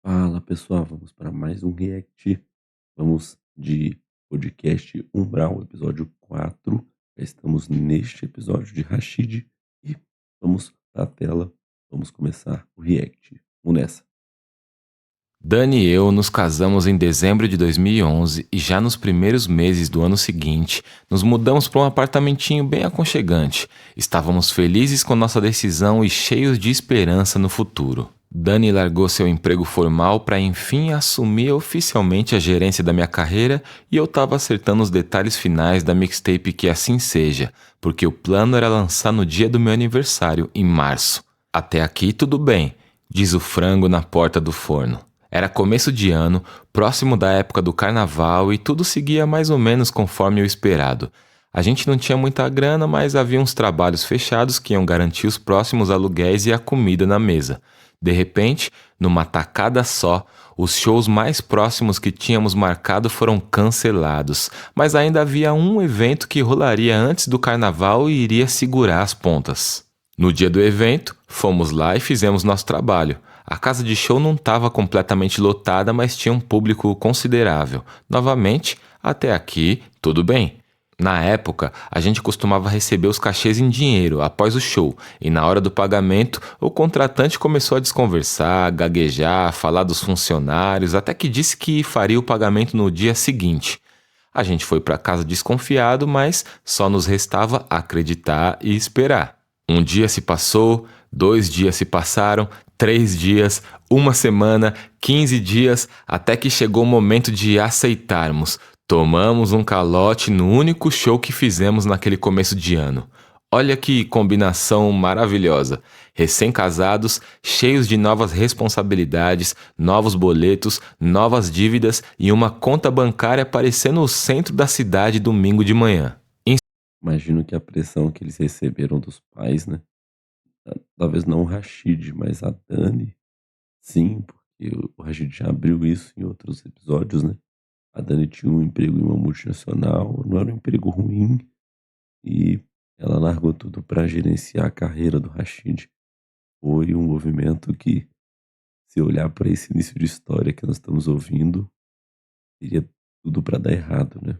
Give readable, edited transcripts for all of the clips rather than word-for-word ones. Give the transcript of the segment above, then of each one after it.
Fala pessoal, vamos para mais um react. Vamos de podcast Umbral, episódio 4. Já estamos neste episódio de Rashid e vamos para a tela. Vamos começar o react. Vamos nessa. Dani e eu nos casamos em dezembro de 2011 e já nos primeiros meses do ano seguinte, nos mudamos para um apartamentinho bem aconchegante. Estávamos felizes com nossa decisão e cheios de esperança no futuro. Dani largou seu emprego formal para enfim assumir oficialmente a gerência da minha carreira e eu estava acertando os detalhes finais da mixtape Que Assim Seja, porque o plano era lançar no dia do meu aniversário, em março. Até aqui tudo bem, diz o frango na porta do forno. Era começo de ano, próximo da época do carnaval e tudo seguia mais ou menos conforme o esperado. A gente não tinha muita grana, mas havia uns trabalhos fechados que iam garantir os próximos aluguéis e a comida na mesa. De repente, numa tacada só, os shows mais próximos que tínhamos marcado foram cancelados, mas ainda havia um evento que rolaria antes do carnaval e iria segurar as pontas. No dia do evento, fomos lá e fizemos nosso trabalho. A casa de show não estava completamente lotada, mas tinha um público considerável. Novamente, até aqui, tudo bem. Na época, a gente costumava receber os cachês em dinheiro após o show, e na hora do pagamento, o contratante começou a desconversar, gaguejar, falar dos funcionários, até que disse que faria o pagamento no dia seguinte. A gente foi para casa desconfiado, mas só nos restava acreditar e esperar. Um dia se passou, 2 dias se passaram, 3 dias, uma semana, 15 dias, até que chegou o momento de aceitarmos. Tomamos um calote no único show que fizemos naquele começo de ano. Olha que combinação maravilhosa. Recém-casados, cheios de novas responsabilidades, novos boletos, novas dívidas e uma conta bancária aparecendo no centro da cidade domingo de manhã. Imagino que a pressão que eles receberam dos pais, né? Talvez não o Rashid, mas a Dani, sim, porque o Rashid já abriu isso em outros episódios, né? A Dani tinha um emprego em uma multinacional, não era um emprego ruim, e ela largou tudo para gerenciar a carreira do Rashid. Foi um movimento que, se olhar para esse início de história que nós estamos ouvindo, teria tudo para dar errado, né?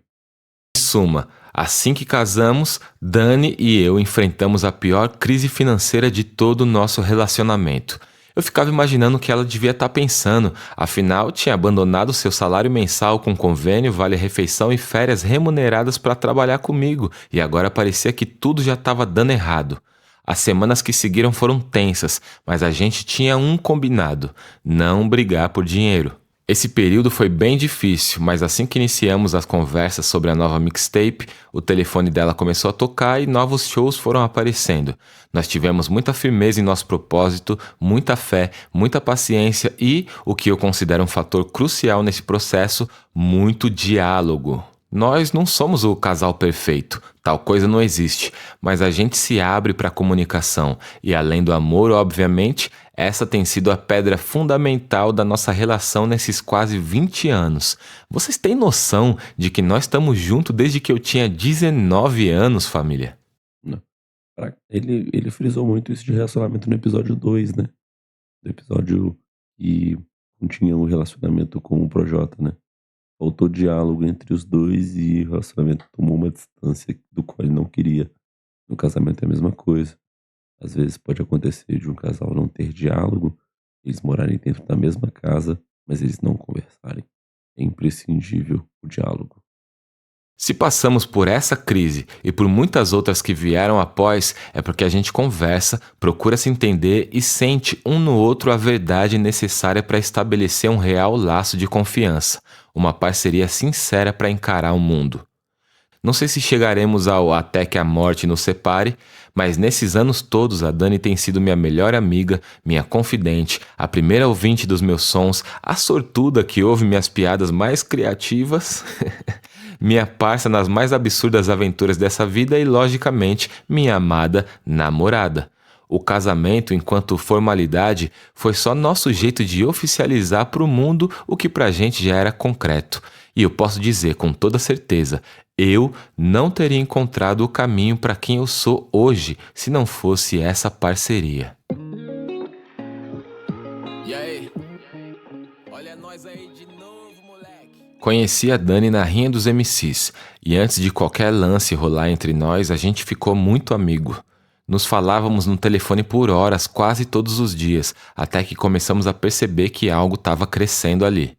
Em suma, assim que casamos, Dani e eu enfrentamos a pior crise financeira de todo o nosso relacionamento. Eu ficava imaginando o que ela devia estar pensando, afinal tinha abandonado seu salário mensal com convênio, vale-refeição e férias remuneradas para trabalhar comigo, e agora parecia que tudo já estava dando errado. As semanas que seguiram foram tensas, mas a gente tinha um combinado: não brigar por dinheiro. Esse período foi bem difícil, mas assim que iniciamos as conversas sobre a nova mixtape, o telefone dela começou a tocar e novos shows foram aparecendo. Nós tivemos muita firmeza em nosso propósito, muita fé, muita paciência e, o que eu considero um fator crucial nesse processo, muito diálogo. Nós não somos o casal perfeito, tal coisa não existe, mas a gente se abre para a comunicação e, além do amor, obviamente, essa tem sido a pedra fundamental da nossa relação nesses quase 20 anos. Vocês têm noção de que nós estamos juntos desde que eu tinha 19 anos, família? Né? Ele frisou muito isso de relacionamento no episódio 2, né? Do episódio que continha um relacionamento com o Projota, né? Faltou diálogo entre os dois e o relacionamento tomou uma distância do qual ele não queria. No casamento é a mesma coisa. Às vezes pode acontecer de um casal não ter diálogo, eles morarem dentro da mesma casa, mas eles não conversarem. É imprescindível o diálogo. Se passamos por essa crise e por muitas outras que vieram após, é porque a gente conversa, procura se entender e sente um no outro a verdade necessária para estabelecer um real laço de confiança, uma parceria sincera para encarar o mundo. Não sei se chegaremos ao até que a morte nos separe, mas nesses anos todos a Dani tem sido minha melhor amiga, minha confidente, a primeira ouvinte dos meus sons, a sortuda que ouve minhas piadas mais criativas, minha parça nas mais absurdas aventuras dessa vida e, logicamente, minha amada namorada. O casamento, enquanto formalidade, foi só nosso jeito de oficializar para o mundo o que pra gente já era concreto. E eu posso dizer com toda certeza, eu não teria encontrado o caminho para quem eu sou hoje se não fosse essa parceria. E aí? Olha nós aí de novo, moleque. Conheci a Dani na Rinha dos MCs, e antes de qualquer lance rolar entre nós, a gente ficou muito amigo. Nos falávamos no telefone por horas, quase todos os dias, até que começamos a perceber que algo estava crescendo ali.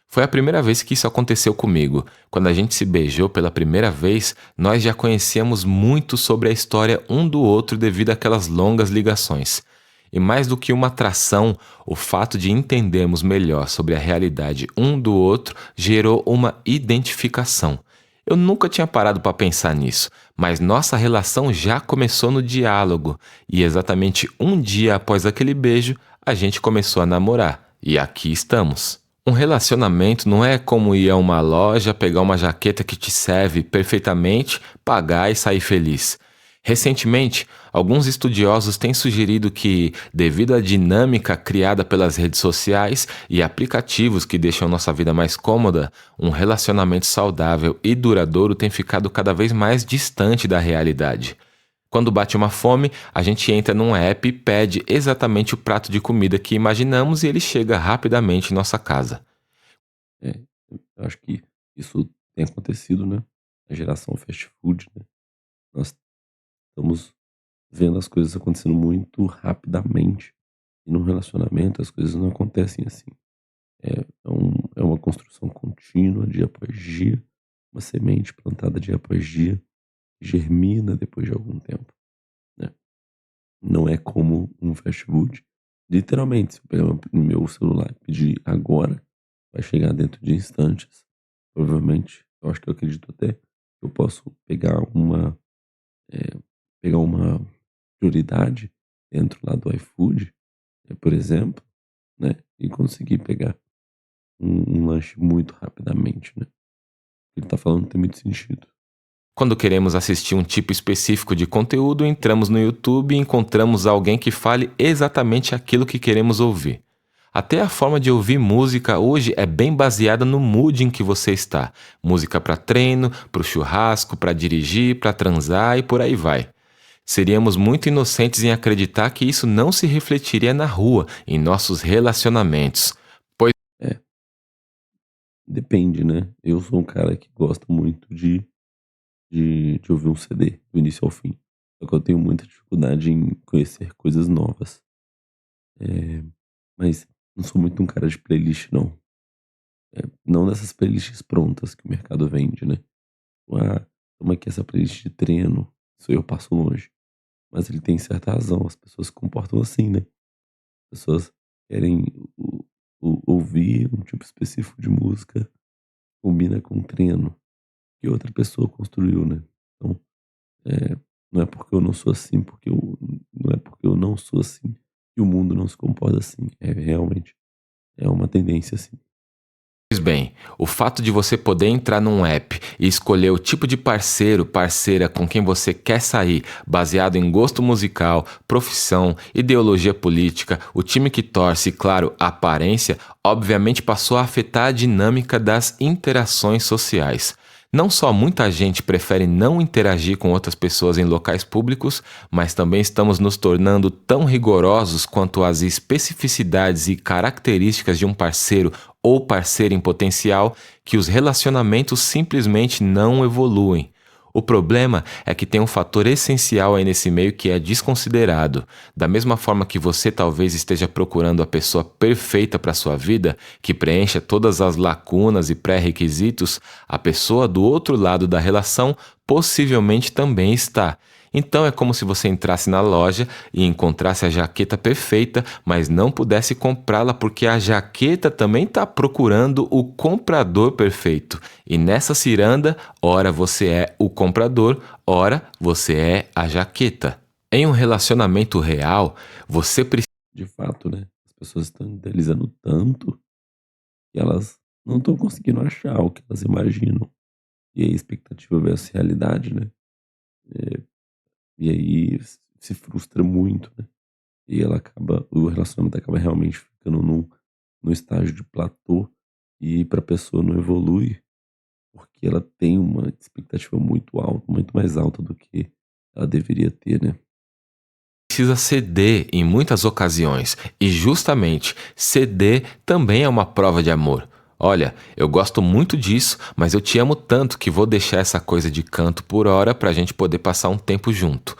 Foi a primeira vez que isso aconteceu comigo. Quando a gente se beijou pela primeira vez, nós já conhecíamos muito sobre a história um do outro devido àquelas longas ligações. E mais do que uma atração, o fato de entendermos melhor sobre a realidade um do outro gerou uma identificação. Eu nunca tinha parado para pensar nisso, mas nossa relação já começou no diálogo, e exatamente um dia após aquele beijo, a gente começou a namorar, e aqui estamos. Um relacionamento não é como ir a uma loja, pegar uma jaqueta que te serve perfeitamente, pagar e sair feliz. Recentemente, alguns estudiosos têm sugerido que, devido à dinâmica criada pelas redes sociais e aplicativos que deixam nossa vida mais cômoda, um relacionamento saudável e duradouro tem ficado cada vez mais distante da realidade. Quando bate uma fome, a gente entra num app e pede exatamente o prato de comida que imaginamos e ele chega rapidamente em nossa casa. É, eu acho que isso tem acontecido, né? A geração fast food, né? Nós estamos vendo as coisas acontecendo muito rapidamente. E no relacionamento as coisas não acontecem assim. É uma construção contínua, dia após dia, uma semente plantada dia após dia, germina depois de algum tempo, né? Não é como um fast food. Literalmente, se eu pegar meu celular e pedir agora, vai chegar dentro de instantes. Provavelmente, eu acho que eu acredito até que eu posso eh, pegar uma prioridade dentro lá do iFood, por exemplo, né? E conseguir pegar um lanche muito rapidamente, né? Ele tá falando tem muito sentido. Quando queremos assistir um tipo específico de conteúdo, entramos no YouTube e encontramos alguém que fale exatamente aquilo que queremos ouvir. Até a forma de ouvir música hoje é bem baseada no mood em que você está. Música para treino, para o churrasco, para dirigir, para transar e por aí vai. Seríamos muito inocentes em acreditar que isso não se refletiria na rua, em nossos relacionamentos. Pois É, depende, né? Eu sou um cara que gosta muito de ouvir um CD do início ao fim. Só que eu tenho muita dificuldade em conhecer coisas novas. É, mas não sou muito um cara de playlist, não. Não dessas playlists prontas que o mercado vende, né? Ah, toma aqui essa playlist de treino. Isso aí eu passo longe. Mas ele tem certa razão. As pessoas se comportam assim, né? As pessoas querem ouvir um tipo específico de música, combina com treino que outra pessoa construiu, né? Então, é, não é porque eu não sou assim, não é porque eu não sou assim que o mundo não se comporta assim. É realmente é uma tendência assim. bem, o fato de você poder entrar num app e escolher o tipo de parceiro, parceira com quem você quer sair, baseado em gosto musical, profissão, ideologia política, o time que torce e, claro, a aparência, obviamente passou a afetar a dinâmica das interações sociais. Não só muita gente prefere não interagir com outras pessoas em locais públicos, mas também estamos nos tornando tão rigorosos quanto às especificidades e características de um parceiro ou parceira em potencial que os relacionamentos simplesmente não evoluem. O problema é que tem um fator essencial aí nesse meio que é desconsiderado. Da mesma forma que você talvez esteja procurando a pessoa perfeita para sua vida, que preencha todas as lacunas e pré-requisitos, a pessoa do outro lado da relação possivelmente também está. Então é como se você entrasse na loja e encontrasse a jaqueta perfeita, mas não pudesse comprá-la porque a jaqueta também está procurando o comprador perfeito. E nessa ciranda, ora você é o comprador, ora você é a jaqueta. Em um relacionamento real, você precisa. De fato, né? As pessoas estão idealizando tanto que elas não estão conseguindo achar o que elas imaginam. E aí, expectativa versus realidade, né? É, e aí se frustra muito, né? E o relacionamento acaba realmente ficando num estágio de platô e para a pessoa não evolui porque ela tem uma expectativa muito alta, muito mais alta do que ela deveria ter, né? Precisa ceder em muitas ocasiões, e justamente ceder também é uma prova de amor. Olha, eu gosto muito disso, mas eu te amo tanto que vou deixar essa coisa de canto por hora pra gente poder passar um tempo junto.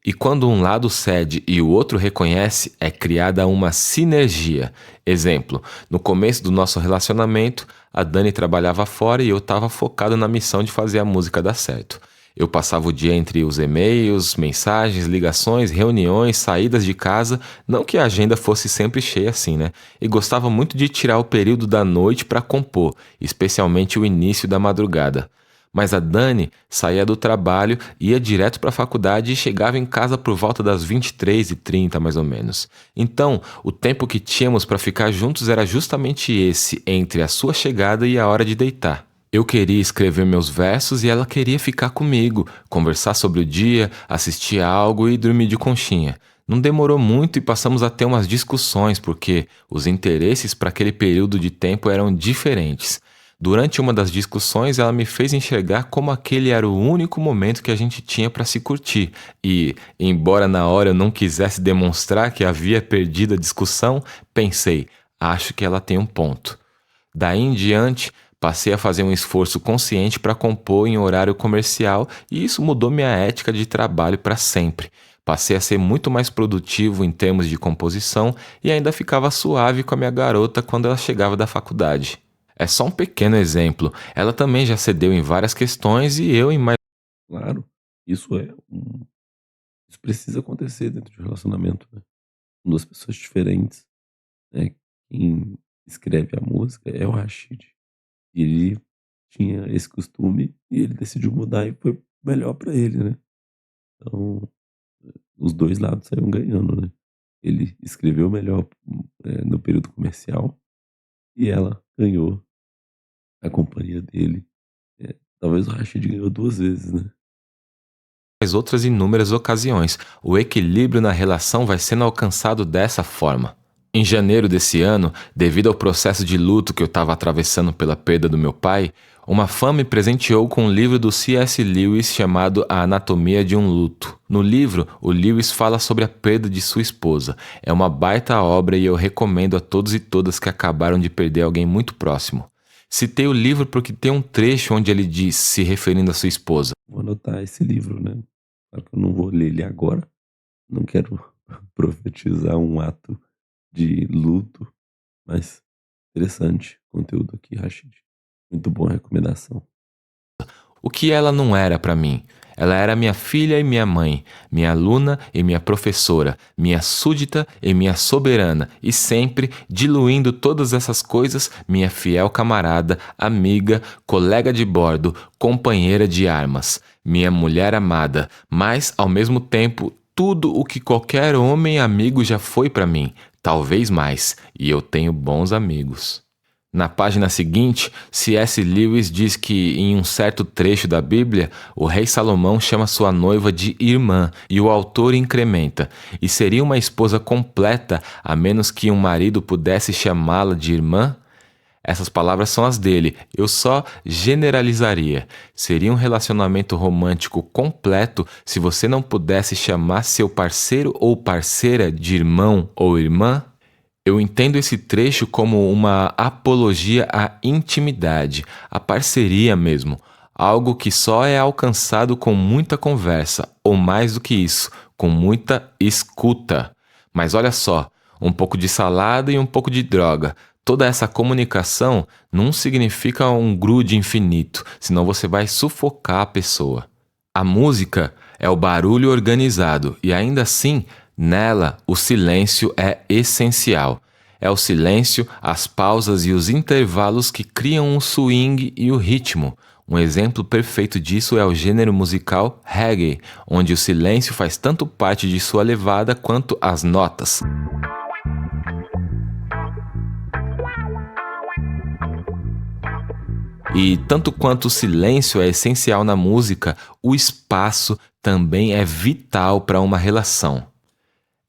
E quando um lado cede e o outro reconhece, é criada uma sinergia. Exemplo, no começo do nosso relacionamento, a Dani trabalhava fora e eu estava focado na missão de fazer a música dar certo. Eu passava o dia entre os e-mails, mensagens, ligações, reuniões, saídas de casa, não que a agenda fosse sempre cheia assim, né? E gostava muito de tirar o período da noite para compor, especialmente o início da madrugada. Mas a Dani saía do trabalho, ia direto para a faculdade e chegava em casa por volta das 23h30, mais ou menos. Então, o tempo que tínhamos para ficar juntos era justamente esse, entre a sua chegada e a hora de deitar. Eu queria escrever meus versos e ela queria ficar comigo, conversar sobre o dia, assistir algo e dormir de conchinha. Não demorou muito e passamos a ter umas discussões porque os interesses para aquele período de tempo eram diferentes. Durante uma das discussões, ela me fez enxergar como aquele era o único momento que a gente tinha para se curtir. E, embora na hora eu não quisesse demonstrar que havia perdido a discussão, pensei, acho que ela tem um ponto. Daí em diante, passei a fazer um esforço consciente para compor em horário comercial e isso mudou minha ética de trabalho para sempre. Passei a ser muito mais produtivo em termos de composição e ainda ficava suave com a minha garota quando ela chegava da faculdade. É só um pequeno exemplo. Ela também já cedeu em várias questões e eu em mais. Claro, isso isso precisa acontecer dentro de um relacionamento, né? Com 2 pessoas diferentes, né? Quem escreve a música é o Rashid. E ele tinha esse costume e ele decidiu mudar e foi melhor pra ele, né? Então, os 2 lados saíram ganhando, né? Ele escreveu melhor, no período comercial e ela ganhou a companhia dele. Talvez o Rashid ganhou 2 vezes, né? Outras inúmeras ocasiões. O equilíbrio na relação vai sendo alcançado dessa forma. Em janeiro desse ano, devido ao processo de luto que eu estava atravessando pela perda do meu pai, uma fã me presenteou com um livro do C.S. Lewis chamado A Anatomia de um Luto. No livro, o Lewis fala sobre a perda de sua esposa. É uma baita obra e eu recomendo a todos e todas que acabaram de perder alguém muito próximo. Citei o livro porque tem um trecho onde ele diz, se referindo à sua esposa: Vou anotar esse livro, né? Claro que eu não vou ler ele agora. Não quero profetizar um ato de luto, mas interessante conteúdo aqui, Rashid. Muito boa recomendação. o que ela não era para mim. Ela era minha filha e minha mãe, minha aluna e minha professora, minha súdita e minha soberana, e sempre, diluindo todas essas coisas, minha fiel camarada, amiga, colega de bordo, companheira de armas, minha mulher amada, mas, ao mesmo tempo, tudo o que qualquer homem amigo já foi para mim, talvez mais, e eu tenho bons amigos. Na página seguinte, C.S. Lewis diz que, em um certo trecho da Bíblia, o rei Salomão chama sua noiva de irmã, e o autor incrementa: e seria uma esposa completa a menos que um marido pudesse chamá-la de irmã? Essas palavras são as dele, eu só generalizaria. Seria um relacionamento romântico completo se você não pudesse chamar seu parceiro ou parceira de irmão ou irmã? Eu entendo esse trecho como uma apologia à intimidade, à parceria mesmo, algo que só é alcançado com muita conversa, ou mais do que isso, com muita escuta. Mas olha só, um pouco de salada e um pouco de droga. Toda essa comunicação não significa um grude infinito, senão você vai sufocar a pessoa. A música é o barulho organizado e ainda assim, nela, o silêncio é essencial. É o silêncio, as pausas e os intervalos que criam o swing e o ritmo. Um exemplo perfeito disso é o gênero musical reggae, onde o silêncio faz tanto parte de sua levada quanto as notas. E tanto quanto o silêncio é essencial na música, o espaço também é vital para uma relação.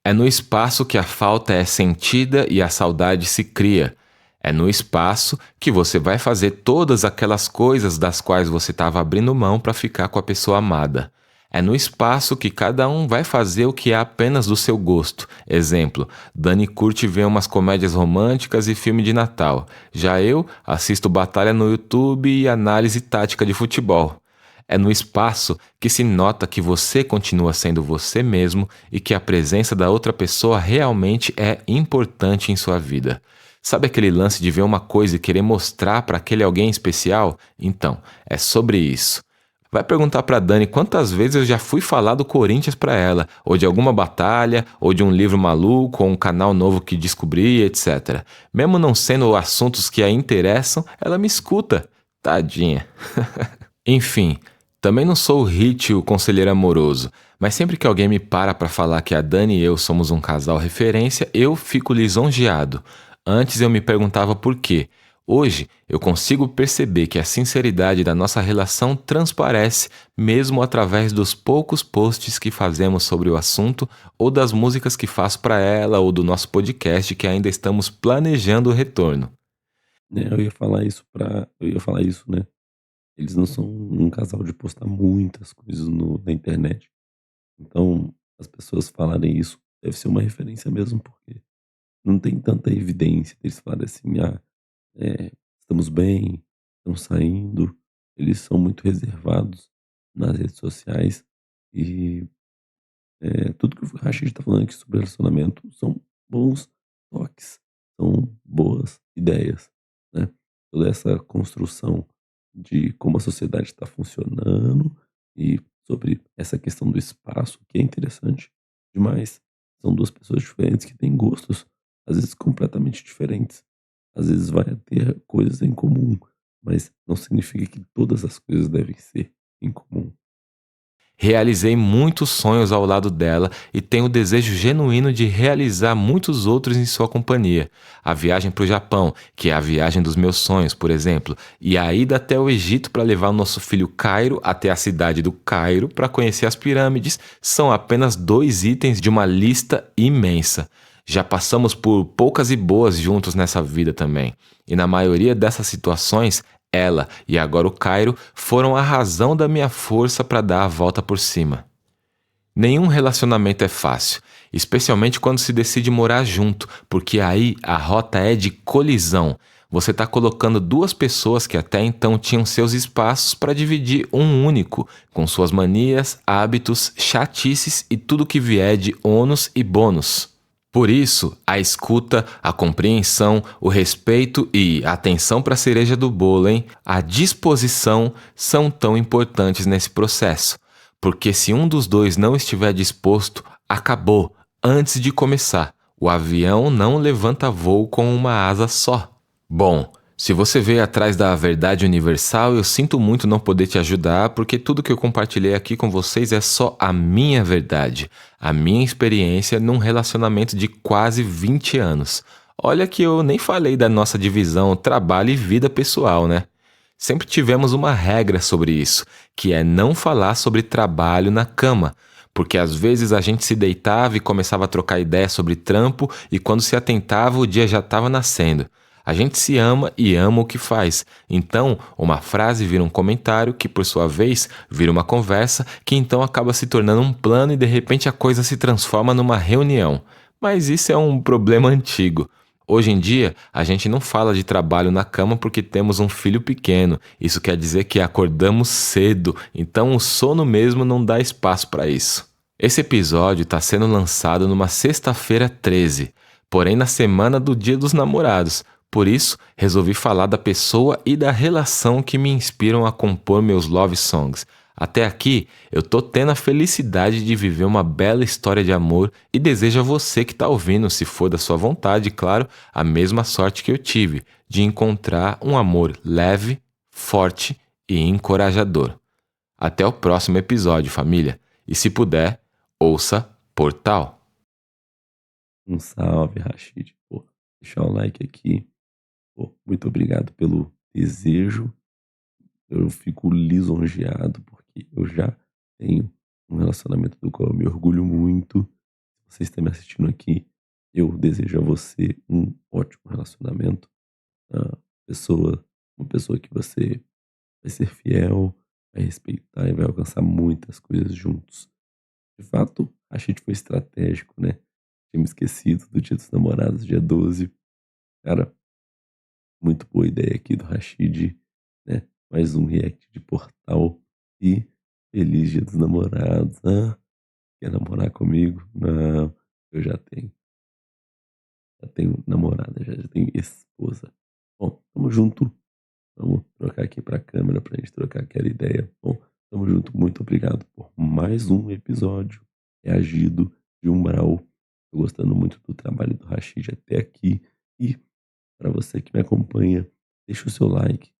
É no espaço que a falta é sentida e a saudade se cria. É no espaço que você vai fazer todas aquelas coisas das quais você estava abrindo mão para ficar com a pessoa amada. É no espaço que cada um vai fazer o que é apenas do seu gosto. Exemplo, Dani curte ver umas comédias românticas e filme de Natal. Já eu assisto batalha no YouTube e análise tática de futebol. É no espaço que se nota que você continua sendo você mesmo e que a presença da outra pessoa realmente é importante em sua vida. Sabe aquele lance de ver uma coisa e querer mostrar para aquele alguém especial? Então, é sobre isso. Vai perguntar pra Dani quantas vezes eu já fui falar do Corinthians pra ela, ou de alguma batalha, ou de um livro maluco, ou um canal novo que descobri, etc. Mesmo não sendo assuntos que a interessam, ela me escuta. Tadinha. Enfim, também não sou o Hit, o conselheiro amoroso, mas sempre que alguém me para falar que a Dani e eu somos um casal referência, eu fico lisonjeado. Antes eu me perguntava por quê. Hoje eu consigo perceber que a sinceridade da nossa relação transparece mesmo através dos poucos posts que fazemos sobre o assunto ou das músicas que faço para ela ou do nosso podcast que ainda estamos planejando o retorno. Né, eu ia falar isso, né? Eles não são um casal de postar muitas coisas na internet. Então, as pessoas falarem isso deve ser uma referência mesmo, porque não tem tanta evidência deles falarem assim, estamos bem, estamos saindo. Eles são muito reservados nas redes sociais e tudo que o Rashid está falando aqui sobre relacionamento são bons toques, são boas ideias, né? Toda essa construção de como a sociedade está funcionando e sobre essa questão do espaço, que é interessante demais. São duas pessoas diferentes que têm gostos, às vezes completamente diferentes. Às vezes vai ter coisas em comum, mas não significa que todas as coisas devem ser em comum. Realizei muitos sonhos ao lado dela e tenho o desejo genuíno de realizar muitos outros em sua companhia. A viagem para o Japão, que é a viagem dos meus sonhos, por exemplo, e a ida até o Egito para levar o nosso filho Cairo até a cidade do Cairo para conhecer as pirâmides, são apenas 2 itens de uma lista imensa. Já passamos por poucas e boas juntos nessa vida também. E na maioria dessas situações, ela e agora o Cairo foram a razão da minha força para dar a volta por cima. Nenhum relacionamento é fácil, especialmente quando se decide morar junto, porque aí a rota é de colisão. Você está colocando duas pessoas que até então tinham seus espaços para dividir um único, com suas manias, hábitos, chatices e tudo que vier de ônus e bônus. Por isso, a escuta, a compreensão, o respeito e a atenção para a cereja do bolo, hein? A disposição são tão importantes nesse processo. Porque se um dos dois não estiver disposto, acabou, antes de começar. O avião não levanta voo com uma asa só. Bom, se você veio atrás da verdade universal, eu sinto muito não poder te ajudar, porque tudo que eu compartilhei aqui com vocês é só a minha verdade, a minha experiência num relacionamento de quase 20 anos. Olha que eu nem falei da nossa divisão trabalho e vida pessoal, né? Sempre tivemos uma regra sobre isso, que é não falar sobre trabalho na cama, porque às vezes a gente se deitava e começava a trocar ideia sobre trampo e quando se atentava o dia já estava nascendo. A gente se ama e ama o que faz. Então, uma frase vira um comentário, que por sua vez vira uma conversa, que então acaba se tornando um plano e de repente a coisa se transforma numa reunião. Mas isso é um problema antigo. Hoje em dia, a gente não fala de trabalho na cama porque temos um filho pequeno. Isso quer dizer que acordamos cedo, então o sono mesmo não dá espaço para isso. Esse episódio está sendo lançado numa sexta-feira 13, porém na semana do Dia dos Namorados. Por isso, resolvi falar da pessoa e da relação que me inspiram a compor meus love songs. Até aqui, eu tô tendo a felicidade de viver uma bela história de amor e desejo a você que tá ouvindo, se for da sua vontade, claro, a mesma sorte que eu tive, de encontrar um amor leve, forte e encorajador. Até o próximo episódio, família. E se puder, ouça Portal. Um salve, Rashid. Pô, deixar o like aqui. Pô, muito obrigado pelo desejo. Eu fico lisonjeado porque eu já tenho um relacionamento do qual eu me orgulho muito. Se você está me assistindo aqui, eu desejo a você um ótimo relacionamento. Ah, pessoa, uma pessoa que você vai ser fiel, vai respeitar e vai alcançar muitas coisas juntos. De fato, a gente foi estratégico, né? Tinha me esquecido do Dia dos Namorados, dia 12. Cara, muito boa ideia aqui do Rashid, né? Mais um react de portal e feliz Dia dos Namorados. Ah, quer namorar comigo? Não, eu já tenho namorada, já tenho esposa. Bom, tamo junto. Vamos trocar aqui pra câmera pra gente trocar aquela ideia. Bom, tamo junto. Muito obrigado por mais um episódio reagido de Umbral. Tô gostando muito do trabalho do Rashid até aqui. E para você que me acompanha, deixa o seu like,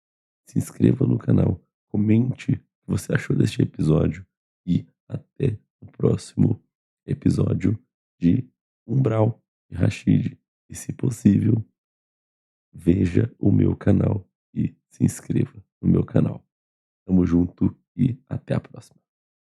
se inscreva no canal, comente o que você achou deste episódio e até o próximo episódio de Umbral e Rashid. E se possível, veja o meu canal e se inscreva no meu canal. Tamo junto e até a próxima.